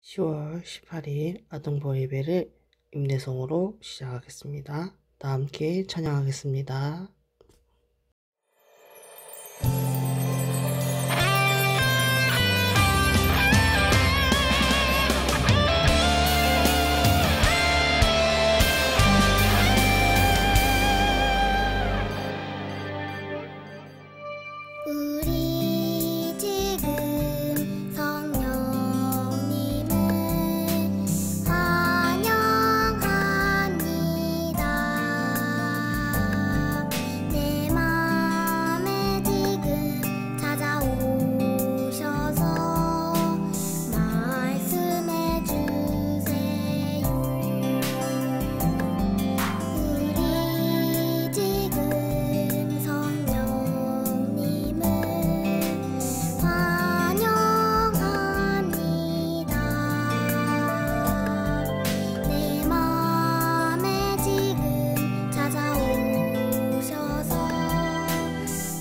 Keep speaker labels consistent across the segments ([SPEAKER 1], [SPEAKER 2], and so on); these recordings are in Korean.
[SPEAKER 1] 10월 18일 아동보 예배를 임내성으로 시작하겠습니다. 다 함께 찬양하겠습니다.
[SPEAKER 2] 우리 지금 성령님을 환영합니다. 내 맘에 지금 찾아오셔서 말씀해 주세요. 우리 지금 성령님을 환영합니다. 내 맘에 지금 찾아오셔서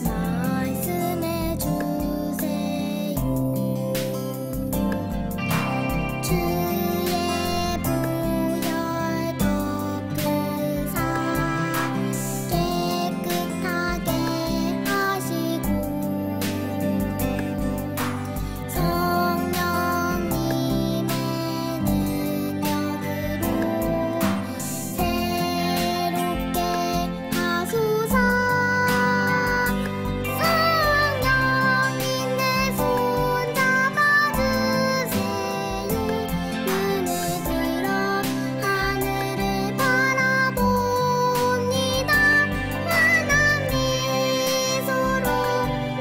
[SPEAKER 2] 말씀해 주세요. 주의 보혈 덮으사 깨끗하게 하시고 성령님의 능력으로 새롭게 하소서. 성령님 내 손 잡아주세요. 눈을 들어 하늘을 바라봅니다. 환한 미소로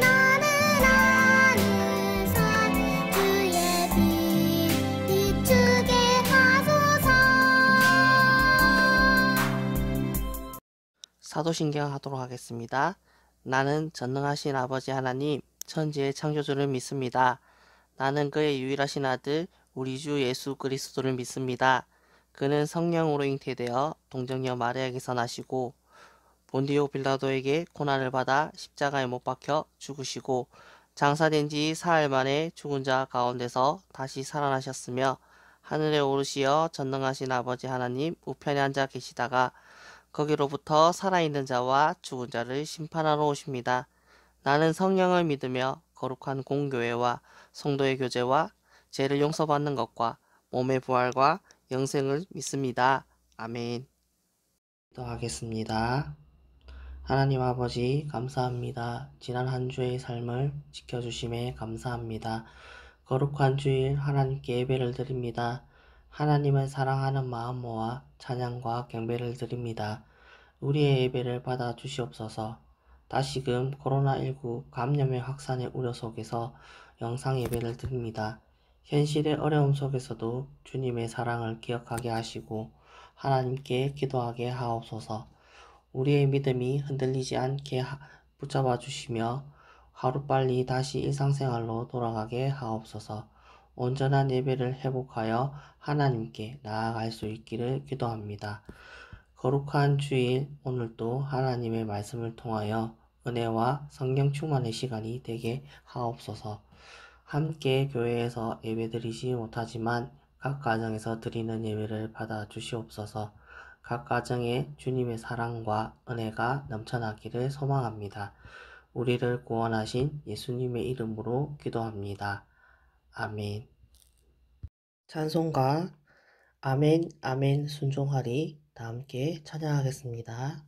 [SPEAKER 2] 나를 안으사 주의 빛 비추게 하소서.
[SPEAKER 1] 사도신경 하도록 하겠습니다. 나는 전능하신 아버지 하나님 천지의 창조주를 믿습니다. 나는 그의 유일하신 아들 우리 주 예수 그리스도를 믿습니다. 그는 성령으로 잉태되어 동정녀 마리아에게서 나시고 본디오 빌라도에게 고난을 받아 십자가에 못 박혀 죽으시고 장사된 지 사흘 만에 죽은 자 가운데서 다시 살아나셨으며 하늘에 오르시어 전능하신 아버지 하나님 우편에 앉아 계시다가 거기로부터 살아있는 자와 죽은 자를 심판하러 오십니다. 나는 성령을 믿으며 거룩한 공교회와 성도의 교제와 죄를 용서받는 것과 몸의 부활과 영생을 믿습니다. 아멘. 기도하겠습니다. 하나님 아버지 감사합니다. 지난 한 주의 삶을 지켜주심에 감사합니다. 거룩한 주일 하나님께 예배를 드립니다. 하나님을 사랑하는 마음 모아 찬양과 경배를 드립니다. 우리의 예배를 받아 주시옵소서. 다시금 코로나19 감염의 확산의 우려 속에서 영상 예배를 드립니다. 현실의 어려움 속에서도 주님의 사랑을 기억하게 하시고 하나님께 기도하게 하옵소서. 우리의 믿음이 흔들리지 않게 붙잡아 주시며 하루빨리 다시 일상생활로 돌아가게 하옵소서. 온전한 예배를 회복하여 하나님께 나아갈 수 있기를 기도합니다. 거룩한 주일 오늘도 하나님의 말씀을 통하여 은혜와 성령 충만의 시간이 되게 하옵소서. 함께 교회에서 예배드리지 못하지만 각 가정에서 드리는 예배를 받아 주시옵소서. 각 가정에 주님의 사랑과 은혜가 넘쳐나기를 소망합니다. 우리를 구원하신 예수님의 이름으로 기도합니다. 아멘. 찬송가 아멘 아멘 순종하리 다 함께 찬양하겠습니다.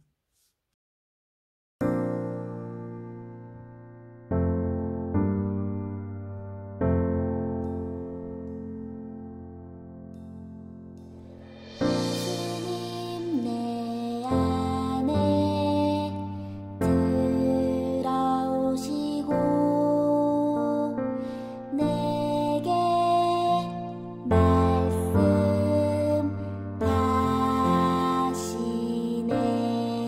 [SPEAKER 2] 주님 내 안에 들어오시고 내게 말씀하시네.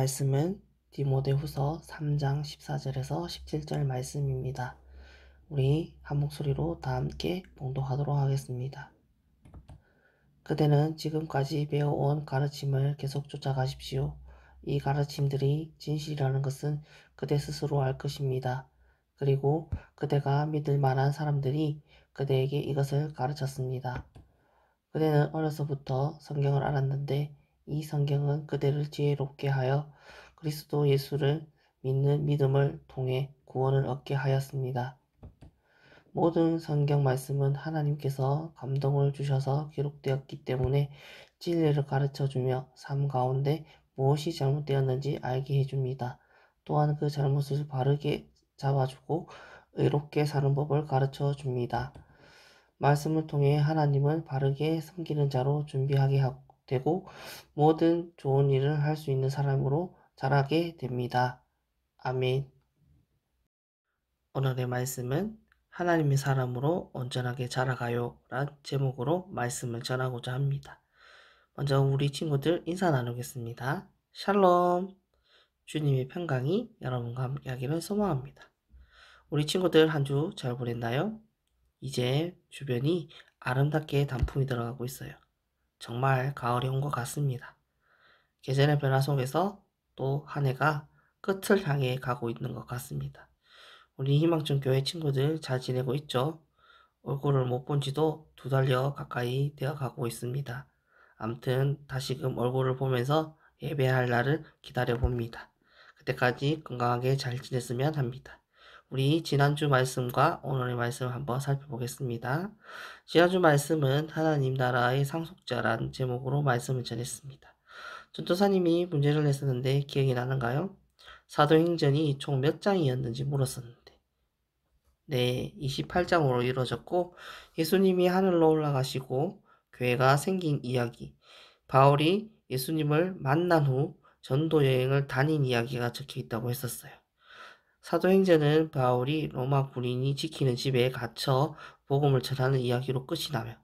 [SPEAKER 1] 말씀은 디모데후서 3장 14절에서 17절 말씀입니다. 우리 한 목소리로 다 함께 봉독하도록 하겠습니다. 그대는 지금까지 배워온 가르침을 계속 쫓아가십시오. 이 가르침들이 진실이라는 것은 그대 스스로 알 것입니다. 그리고 그대가 믿을 만한 사람들이 그대에게 이것을 가르쳤습니다. 그대는 어려서부터 성경을 알았는데 이 성경은 그대를 지혜롭게 하여 그리스도 예수를 믿는 믿음을 통해 구원을 얻게 하였습니다. 모든 성경 말씀은 하나님께서 감동을 주셔서 기록되었기 때문에 진리를 가르쳐주며 삶 가운데 무엇이 잘못되었는지 알게 해줍니다. 또한 그 잘못을 바르게 잡아주고 의롭게 사는 법을 가르쳐줍니다. 말씀을 통해 하나님을 바르게 섬기는 자로 준비하게 되고 모든 좋은 일을 할 수 있는 사람으로 자라게 됩니다. 아멘. 오늘의 말씀은 하나님의 사람으로 온전하게 자라가요 란 제목으로 말씀을 전하고자 합니다. 먼저 우리 친구들 인사 나누겠습니다. 샬롬. 주님의 평강이 여러분과 함께 하기를 소망합니다. 우리 친구들 한 주 잘 보냈나요? 이제 주변이 아름답게 단풍이 들어가고 있어요. 정말 가을이 온 것 같습니다. 계절의 변화 속에서 또 한 해가 끝을 향해 가고 있는 것 같습니다. 우리 희망촌 교회 친구들 잘 지내고 있죠? 얼굴을 못 본 지도 2달여 가까이 되어 가고 있습니다. 암튼 다시금 얼굴을 보면서 예배할 날을 기다려 봅니다. 그때까지 건강하게 잘 지냈으면 합니다. 우리 지난주 말씀과 오늘의 말씀을 한번 살펴보겠습니다. 지난주 말씀은 하나님 나라의 상속자란 제목으로 말씀을 전했습니다. 전도사님이 문제를 냈었는데 기억이 나는가요? 사도행전이 총 몇 장이었는지 물었었는데 네, 28장으로 이루어졌고 예수님이 하늘로 올라가시고 교회가 생긴 이야기, 바울이 예수님을 만난 후 전도 여행을 다닌 이야기가 적혀 있다고 했었어요. 사도행전은 바울이 로마 군인이 지키는 집에 갇혀 복음을 전하는 이야기로 끝이 나며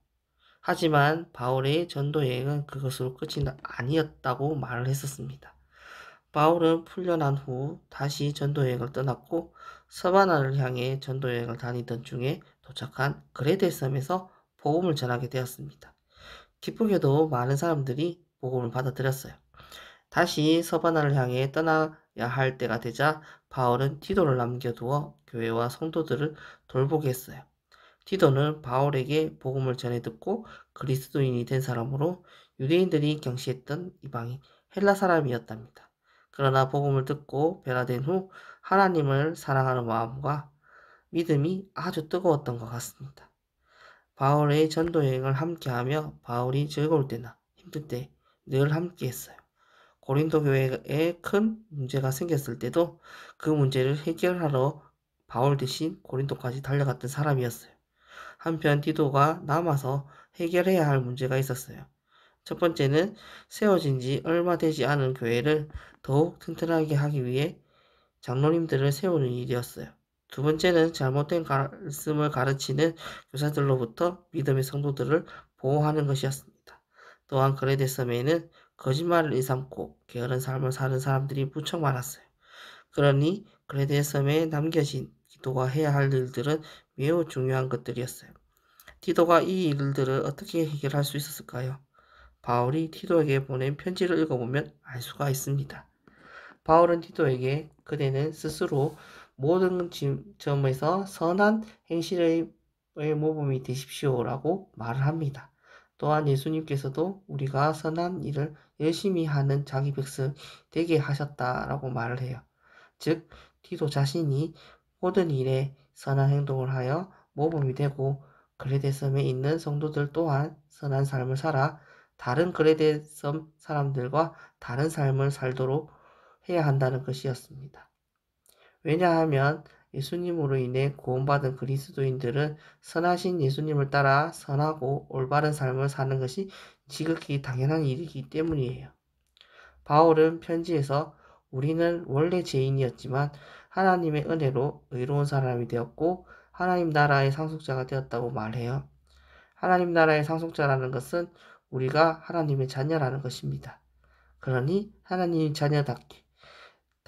[SPEAKER 1] 하지만 바울의 전도 여행은 그것으로 끝이 아니었다고 말을 했었습니다. 바울은 풀려난 후 다시 전도 여행을 떠났고 서바나를 향해 전도 여행을 다니던 중에 도착한 그레데 섬에서 복음을 전하게 되었습니다. 기쁘게도 많은 사람들이 복음을 받아들였어요. 다시 서바나를 향해 떠나야 할 때가 되자 바울은 디도를 남겨두어 교회와 성도들을 돌보게 했어요. 디도는 바울에게 복음을 전해 듣고 그리스도인이 된 사람으로 유대인들이 경시했던 이방인 헬라 사람이었답니다. 그러나 복음을 듣고 변화된 후 하나님을 사랑하는 마음과 믿음이 아주 뜨거웠던 것 같습니다. 바울의 전도 여행을 함께하며 바울이 즐거울 때나 힘들 때 늘 함께했어요. 고린도 교회에 큰 문제가 생겼을 때도 그 문제를 해결하러 바울 대신 고린도까지 달려갔던 사람이었어요. 한편 디도가 남아서 해결해야 할 문제가 있었어요. 첫 번째는 세워진 지 얼마 되지 않은 교회를 더욱 튼튼하게 하기 위해 장로님들을 세우는 일이었어요. 두 번째는 잘못된 말씀을 가르치는 교사들로부터 믿음의 성도들을 보호하는 것이었습니다. 또한 그레데 섬에는 거짓말을 일삼고 게으른 삶을 사는 사람들이 무척 많았어요. 그러니 그레데 섬에 남겨진 디도가 해야 할 일들은 매우 중요한 것들이었어요. 디도가 이 일들을 어떻게 해결할 수 있었을까요? 바울이 디도에게 보낸 편지를 읽어보면 알 수가 있습니다. 바울은 디도에게 그대는 스스로 모든 점에서 선한 행실의 모범이 되십시오라고 말을 합니다. 또한 예수님께서도 우리가 선한 일을 열심히 하는 자기 백성 되게 하셨다라고 말을 해요. 즉 디도 자신이 모든 일에 선한 행동을 하여 모범이 되고 그레데 섬에 있는 성도들 또한 선한 삶을 살아 다른 그레데 섬 사람들과 다른 삶을 살도록 해야 한다는 것이었습니다. 왜냐하면 예수님으로 인해 구원받은 그리스도인들은 선하신 예수님을 따라 선하고 올바른 삶을 사는 것이 지극히 당연한 일이기 때문이에요. 바울은 편지에서 우리는 원래 죄인이었지만 하나님의 은혜로 의로운 사람이 되었고 하나님 나라의 상속자가 되었다고 말해요. 하나님 나라의 상속자라는 것은 우리가 하나님의 자녀라는 것입니다. 그러니 하나님의 자녀답게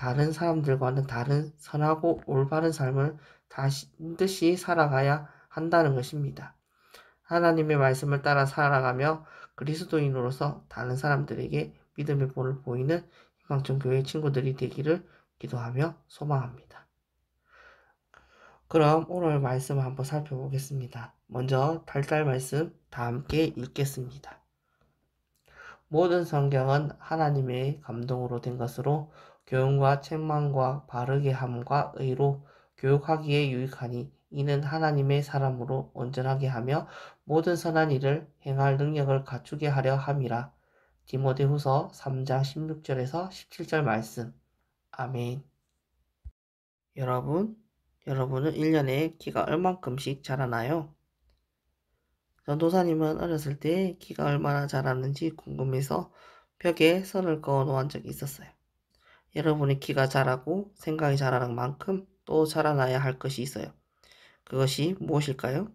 [SPEAKER 1] 다른 사람들과는 다른 선하고 올바른 삶을 반드시 살아가야 한다는 것입니다. 하나님의 말씀을 따라 살아가며 그리스도인으로서 다른 사람들에게 믿음의 본을 보이는 희망전 교회 친구들이 되기를 기도하며 소망합니다. 그럼 오늘 말씀을 한번 살펴보겠습니다. 먼저 달달 말씀 다 함께 읽겠습니다. 모든 성경은 하나님의 감동으로 된 것으로 교훈과 책망과 바르게 함과 의로 교육하기에 유익하니 이는 하나님의 사람으로 온전하게 하며 모든 선한 일을 행할 능력을 갖추게 하려 함이라. 디모데후서 3장 16절에서 17절 말씀. 아멘. 여러분은 1년에 키가 얼만큼씩 자라나요? 전도사님은 어렸을 때 키가 얼마나 자랐는지 궁금해서 벽에 선을 그어 놓은 적이 있었어요. 여러분의 키가 자라고 생각이 자라는 만큼 또 자라나야 할 것이 있어요. 그것이 무엇일까요?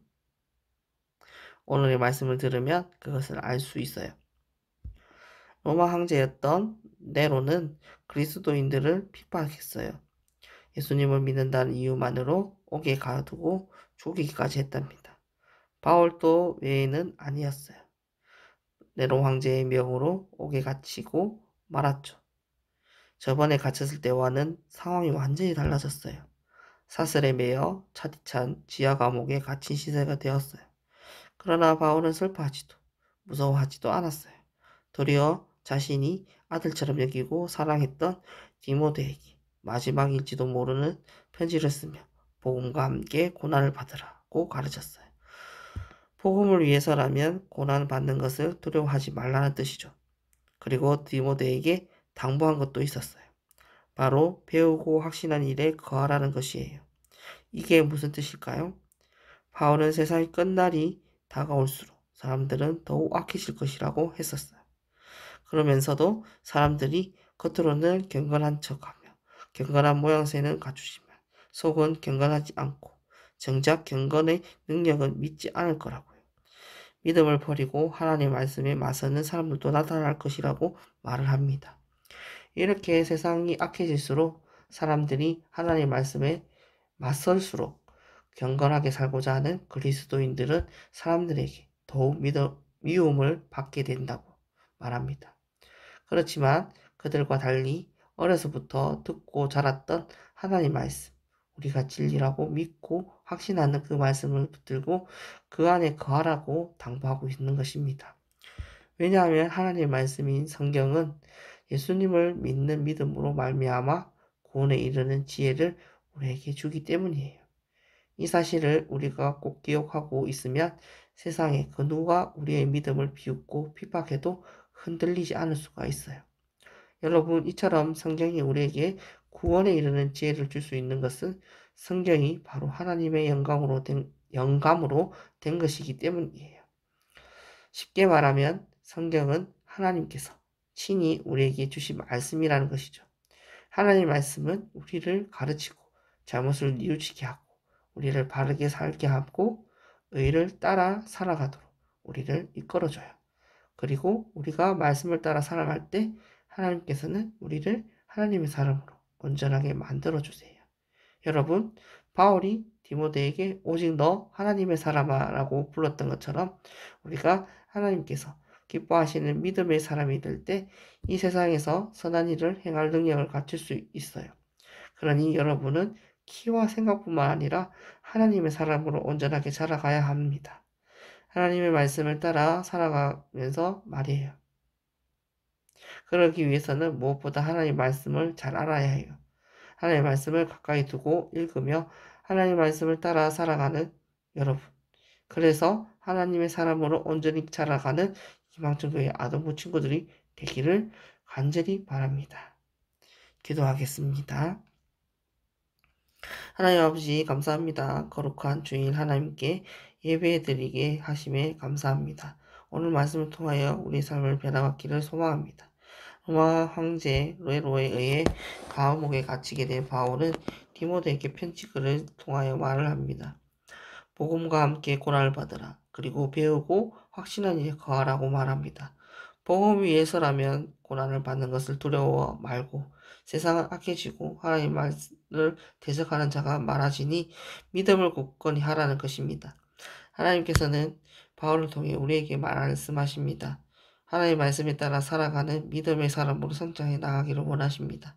[SPEAKER 1] 오늘의 말씀을 들으면 그것을 알 수 있어요. 로마 황제였던 네로는 그리스도인들을 핍박했어요. 예수님을 믿는다는 이유만으로 옥에 가두고 죽이기까지 했답니다. 바울도 외에는 아니었어요. 네로 황제의 명으로 옥에 갇히고 말았죠. 저번에 갇혔을 때와는 상황이 완전히 달라졌어요. 사슬에 매여 차디찬 지하 감옥에 갇힌 시세가 되었어요. 그러나 바울은 슬퍼하지도 무서워하지도 않았어요. 도리어 자신이 아들처럼 여기고 사랑했던 디모데에게 마지막일지도 모르는 편지를 쓰며 복음과 함께 고난을 받으라고 가르쳤어요. 복음을 위해서라면 고난 받는 것을 두려워하지 말라는 뜻이죠. 그리고 디모데에게 당부한 것도 있었어요. 바로 배우고 확신한 일에 거하라는 것이에요. 이게 무슨 뜻일까요? 바울은 세상의 끝날이 다가올수록 사람들은 더욱 악해질 것이라고 했었어요. 그러면서도 사람들이 겉으로는 경건한 척하며 경건한 모양새는 갖추지만 속은 경건하지 않고 정작 경건의 능력은 믿지 않을 거라고요. 믿음을 버리고 하나님의 말씀에 맞서는 사람들도 나타날 것이라고 말을 합니다. 이렇게 세상이 악해질수록 사람들이 하나님의 말씀에 맞설수록 경건하게 살고자 하는 그리스도인들은 사람들에게 더욱 미움을 받게 된다고 말합니다. 그렇지만 그들과 달리 어려서부터 듣고 자랐던 하나님 말씀, 우리가 진리라고 믿고 확신하는 그 말씀을 붙들고 그 안에 거하라고 당부하고 있는 것입니다. 왜냐하면 하나님의 말씀인 성경은 예수님을 믿는 믿음으로 말미암아 구원에 이르는 지혜를 우리에게 주기 때문이에요. 이 사실을 우리가 꼭 기억하고 있으면 세상에 그 누가 우리의 믿음을 비웃고 핍박해도 흔들리지 않을 수가 있어요. 여러분, 이처럼 성경이 우리에게 구원에 이르는 지혜를 줄 수 있는 것은 성경이 바로 하나님의 영감으로 된 것이기 때문이에요. 쉽게 말하면 성경은 하나님께서 친히 우리에게 주신 말씀이라는 것이죠. 하나님의 말씀은 우리를 가르치고 잘못을 뉘우치게 하고 우리를 바르게 살게 하고 의를 따라 살아가도록 우리를 이끌어줘요. 그리고 우리가 말씀을 따라 살아갈 때 하나님께서는 우리를 하나님의 사람으로 온전하게 만들어주세요. 여러분, 바울이 디모데에게 오직 너 하나님의 사람아라고 불렀던 것처럼 우리가 하나님께서 기뻐하시는 믿음의 사람이 될 때 이 세상에서 선한 일을 행할 능력을 갖출 수 있어요. 그러니 여러분은 키와 생각뿐만 아니라 하나님의 사람으로 온전하게 자라가야 합니다. 하나님의 말씀을 따라 살아가면서 말이에요. 그러기 위해서는 무엇보다 하나님의 말씀을 잘 알아야 해요. 하나님의 말씀을 가까이 두고 읽으며 하나님의 말씀을 따라 살아가는 여러분. 그래서 하나님의 사람으로 온전히 자라가는 희망전교회 아동부 친구들이 되기를 간절히 바랍니다. 기도하겠습니다. 하나님 아버지 감사합니다. 거룩한 주인 하나님께 예배드리게 하심에 감사합니다. 오늘 말씀을 통하여 우리 삶을 변화받기를 소망합니다. 로마 황제 네로에 의해 감옥에 갇히게 된 바울은 디모데에게 편지글을 통하여 말을 합니다. 복음과 함께 고난을 받으라. 그리고 배우고 확신한 일에 거하라고 말합니다. 복음 위해서라면 고난을 받는 것을 두려워 말고 세상은 악해지고 하나님 말을 대적하는 자가 많아지니 믿음을 굳건히 하라는 것입니다. 하나님께서는 바울을 통해 우리에게 말씀하십니다. 하나님 말씀에 따라 살아가는 믿음의 사람으로 성장해 나가기를 원하십니다.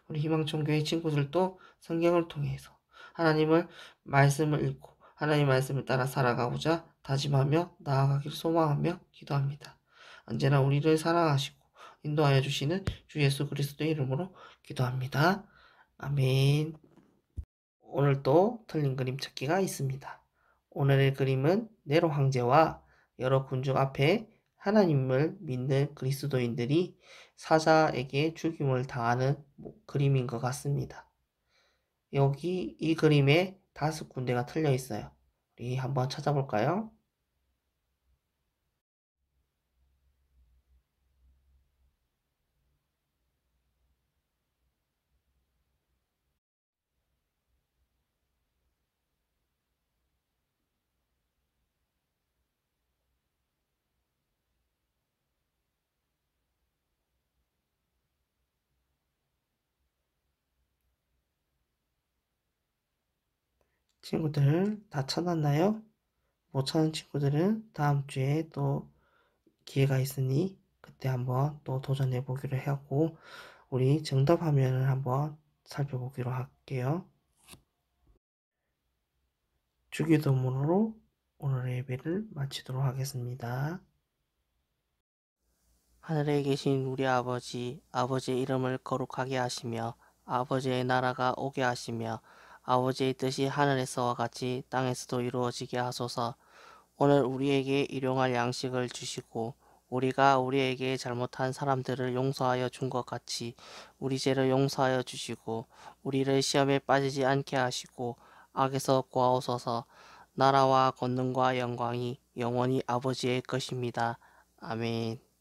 [SPEAKER 1] 우리 희망종교의 친구들도 성경을 통해서 하나님을 말씀을 읽고 하나님 말씀을 따라 살아가고자 다짐하며 나아가기를 소망하며 기도합니다. 언제나 우리를 사랑하시고 인도하여 주시는 주 예수 그리스도의 이름으로 기도합니다. 아멘. 오늘도 틀린 그림 찾기가 있습니다. 오늘의 그림은 네로 황제와 여러 군중 앞에 하나님을 믿는 그리스도인들이 사자에게 죽임을 당하는 그림인 것 같습니다. 여기 이 그림에 5군데가 틀려 있어요. 우리 한번 찾아볼까요? 친구들 다 찾았나요? 못 찾은 친구들은 다음 주에 또 기회가 있으니 그때 한번 또 도전해 보기로 하고 우리 정답 화면을 한번 살펴보기로 할게요. 주기도문으로 오늘의 예배를 마치도록 하겠습니다. 하늘에 계신 우리 아버지, 아버지의 이름을 거룩하게 하시며 아버지의 나라가 오게 하시며 아버지의 뜻이 하늘에서와 같이 땅에서도 이루어지게 하소서. 오늘 우리에게 일용할 양식을 주시고 우리가 우리에게 잘못한 사람들을 용서하여 준 것 같이 우리 죄를 용서하여 주시고 우리를 시험에 빠지지 않게 하시고 악에서 구하옵소서. 나라와 권능과 영광이 영원히 아버지의 것입니다. 아멘.